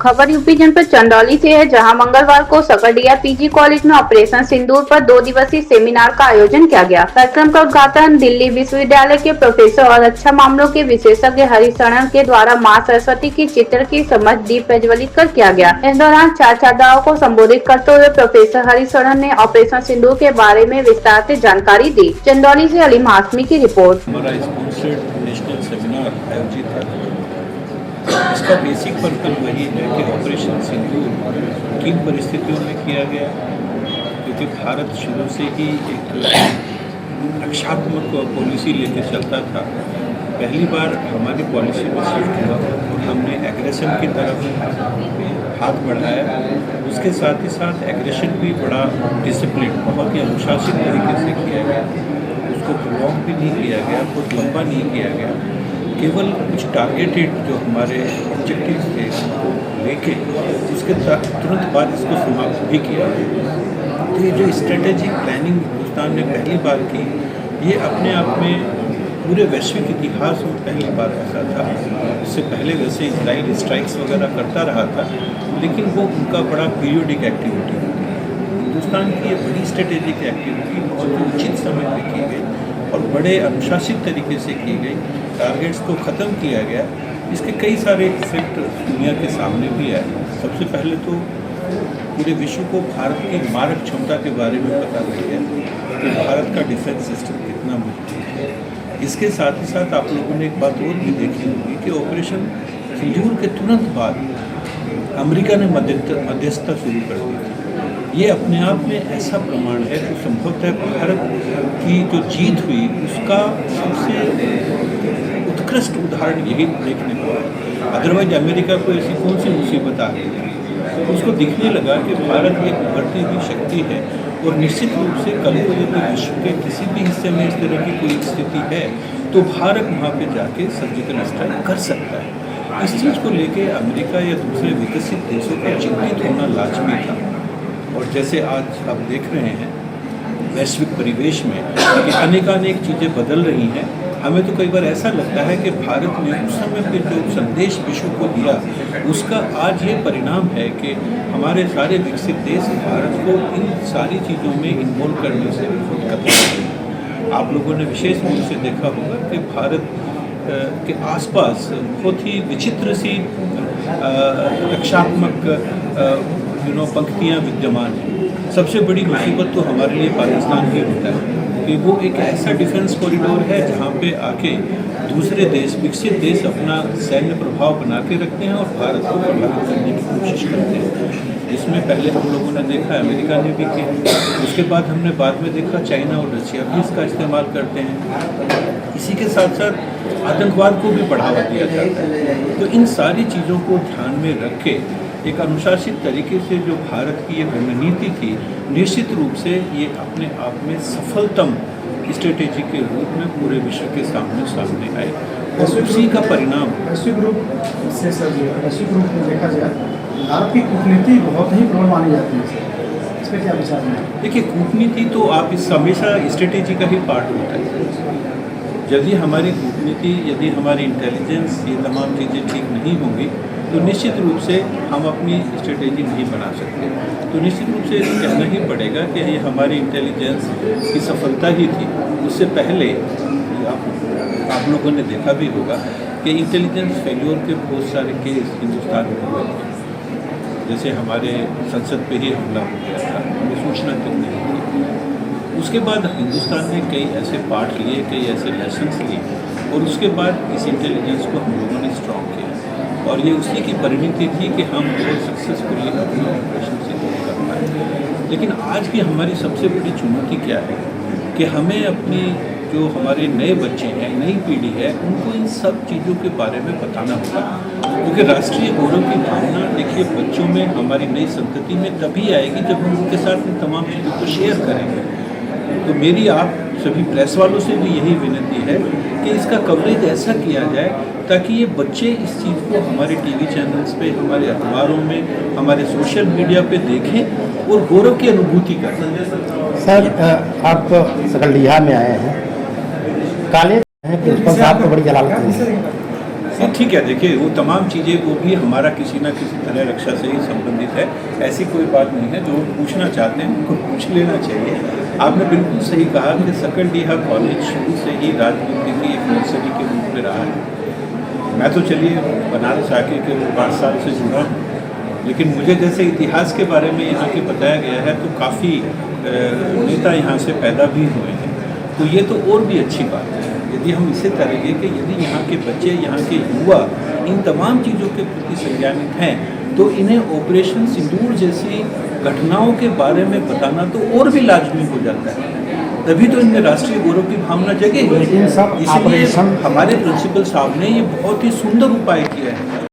खबर यूपी जनपद चंदौली से है, जहां मंगलवार को सकरडिया पीजी कॉलेज में ऑपरेशन सिंदूर पर 2 दिवसीय सेमिनार का आयोजन किया गया। कार्यक्रम का उद्घाटन दिल्ली विश्वविद्यालय के प्रोफेसर और रक्षा मामलों के विशेषज्ञ हरिशरण के द्वारा मां सरस्वती की चित्र की समझ दीप प्रज्वलित कर किया गया। इस दौरान छात्राओं को संबोधित करते हुए प्रोफेसर हरिशरण ने ऑपरेशन सिंदूर के बारे में विस्तार से जानकारी दी। चंदौली से अलीम हाशमी की रिपोर्ट। नेशनल सेमिनार आयोजित है। इसका बेसिक पर्पज वही है कि ऑपरेशन सिंदूर किन परिस्थितियों में किया गया, क्योंकि भारत शुरू से ही एक रक्षात्मक पॉलिसी लेके चलता था। पहली बार हमारी पॉलिसी में शिफ्ट हुआ और हमने एग्रेशन की तरफ हाथ बढ़ाया। उसके साथ ही साथ एग्रेशन भी बड़ा डिसिप्लिन, बहुत ही अनुशासित तरीके से किया गया। उसको प्रोलॉन्ग भी नहीं किया गया, बहुत लंबा नहीं किया गया। केवल कुछ टारगेटेड जो हमारे ऑब्जेक्टिव्स थे उनको लेके उसके तुरंत बाद इसको समाप्त भी किया। तो ये जो स्ट्रेटेजिक प्लानिंग हिंदुस्तान ने पहली बार की, ये अपने आप में पूरे वैश्विक इतिहास में पहली बार ऐसा था। इससे पहले वैसे इजराइल स्ट्राइक्स वगैरह करता रहा था, लेकिन वो उनका बड़ा पीरियोडिक एक्टिविटी होती है। हिंदुस्तान की ये बड़ी स्ट्रेटेजिक एक्टिविटी बहुत उचित समय पर की गई और बड़े अनुशासित तरीके से की गई। टारगेट्स को ख़त्म किया गया। इसके कई सारे इफेक्ट दुनिया के सामने भी आए। सबसे पहले तो पूरे विश्व को भारत की मारक क्षमता के बारे में पता लग गया कि भारत का डिफेंस सिस्टम कितना मजबूत है। इसके साथ ही साथ आप लोगों ने एक बात और भी देखी होगी कि ऑपरेशन सिंदूर के तुरंत बाद अमेरिका ने मध्यस्थता शुरू कर दी थी। ये अपने आप में ऐसा प्रमाण है कि संभवतः भारत की जो जीत हुई उसका सबसे उत्कृष्ट उदाहरण यही देखने को है। अदरवाइज अमेरिका को ऐसी कौन सी मुसीबत आ गई थी, उसको दिखने लगा कि भारत एक उभरती हुई शक्ति है और निश्चित रूप से कल को यदि विश्व के किसी भी हिस्से में इस तरह की कोई स्थिति है तो भारत वहाँ पे जाके सर्जिकल स्ट्राइक कर सकता है। इस चीज़ को लेके अमेरिका या दूसरे विकसित देशों का चिंतित होना लाजमी था। और जैसे आज आप देख रहे हैं वैश्विक परिवेश में कि अनेकानेक चीज़ें बदल रही हैं, हमें तो कई बार ऐसा लगता है कि भारत ने उस समय पे जो संदेश विश्व को दिया उसका आज ये परिणाम है कि हमारे सारे विकसित देश भारत को इन सारी चीज़ों में इन्वॉल्व करने से बहुत कतरा है। आप लोगों ने विशेष रूप से देखा होगा कि भारत के आसपास बहुत ही विचित्र सी रक्षात्मक पंक्तियाँ विद्यमान हैं। सबसे बड़ी मुसीबत तो हमारे लिए पाकिस्तान ही होता है कि वो एक ऐसा डिफेंस कॉरिडोर है जहाँ पे आके दूसरे देश, विकसित देश अपना सैन्य प्रभाव बना के रखते हैं और भारत को प्रभावित करने की कोशिश करते हैं। जिसमें पहले हम लोगों ने देखा अमेरिका ने भी किया, उसके बाद हमने बाद में देखा चाइना और रशिया भी इसका इस्तेमाल करते हैं। इसी के साथ साथ आतंकवाद को भी बढ़ावा दिया जाता है। तो इन सारी चीज़ों को ध्यान में रख के एक अनुशासित तरीके से जो भारत की एक रणनीति थी, निश्चित रूप से ये अपने आप में सफलतम स्ट्रेटेजी के रूप में पूरे विश्व के सामने आए और उसी का परिणाम वैश्विक रूप से वैश्विक रूप में देखा जाए भारत की कूटनीति बहुत ही प्रबल मानी जाती है। इस पर क्या विचार है? देखिए, कूटनीति तो आप इस हमेशा स्ट्रेटेजी का ही पार्ट होता है। यदि हमारी कूटनीति, यदि हमारी इंटेलिजेंस, ये तमाम चीज़ें ठीक नहीं होंगी तो निश्चित रूप से हम अपनी स्ट्रेटेजी नहीं बना सकते। तो निश्चित रूप से कहना ही पड़ेगा कि ये हमारी इंटेलिजेंस की सफलता ही थी। उससे पहले आप लोगों ने देखा भी होगा कि इंटेलिजेंस फेल्योर के बहुत सारे केस हिंदुस्तान में हुए थे। जैसे हमारे संसद पे ही हमला हो गया था, हमें सूचना क्यों नहीं थी। उसके बाद हिंदुस्तान ने कई ऐसे पार्ट लिए, कई ऐसे लेसन्स लिए और उसके बाद इस इंटेलिजेंस को हम लोगों ने स्ट्रॉन्ग किया और ये उसी की परिणति थी कि हम बहुत सक्सेसफुली अपने ऑपरेशन से कर पाए। लेकिन आज की हमारी सबसे बड़ी चुनौती क्या है कि हमें अपनी जो हमारे नए बच्चे हैं, नई पीढ़ी है, उनको इन सब चीज़ों के बारे में बताना होगा। क्योंकि राष्ट्रीय गौरव की भावना देखिए बच्चों में, हमारी नई संतति में तभी आएगी जब हम उनके साथ इन तमाम चीज़ों को शेयर करेंगे। तो मेरी आप सभी प्रेस वालों से भी यही विनती है कि इसका कवरेज ऐसा किया जाए ताकि ये बच्चे इस चीज़ को हमारे टीवी चैनल्स पे, हमारे अखबारों में, हमारे सोशल मीडिया पे देखें और गौरव की अनुभूति करें। सर, आप सकरडिया में आए हैं, कॉलेज है प्रिंसिपल साहब को बड़ी जलालत है। हाँ, ठीक है, देखिए वो तमाम चीज़ें वो भी हमारा किसी न किसी तरह रक्षा से ही संबंधित है। ऐसी कोई बात नहीं है, जो पूछना चाहते हैं उनको पूछ लेना चाहिए। आपने बिल्कुल सही कहा कि सकरडीहा कॉलेज शुरू से ही राजनीति की एक नर्सरी के रूप में रहा है। मैं तो चलिए बनारस आके के 5 साल से जुड़ा हूँ, लेकिन मुझे जैसे इतिहास के बारे में यहाँ के बताया गया है तो काफ़ी नेता यहाँ से पैदा भी हुए हैं, तो ये तो और भी अच्छी बात है। यदि हम इसे करेंगे कि यदि यहाँ के बच्चे, यहाँ के युवा इन तमाम चीज़ों के प्रति संज्ञानित हैं, तो इन्हें ऑपरेशन सिंदूर जैसी घटनाओं के बारे में बताना तो और भी लाजमी हो जाता है। तभी तो इनमें राष्ट्रीय गौरव की भावना जगेगी। लेकिन सब इसलिए ऑपरेशन हमारे प्रिंसिपल साहब ने ये बहुत ही सुंदर उपाय किया है।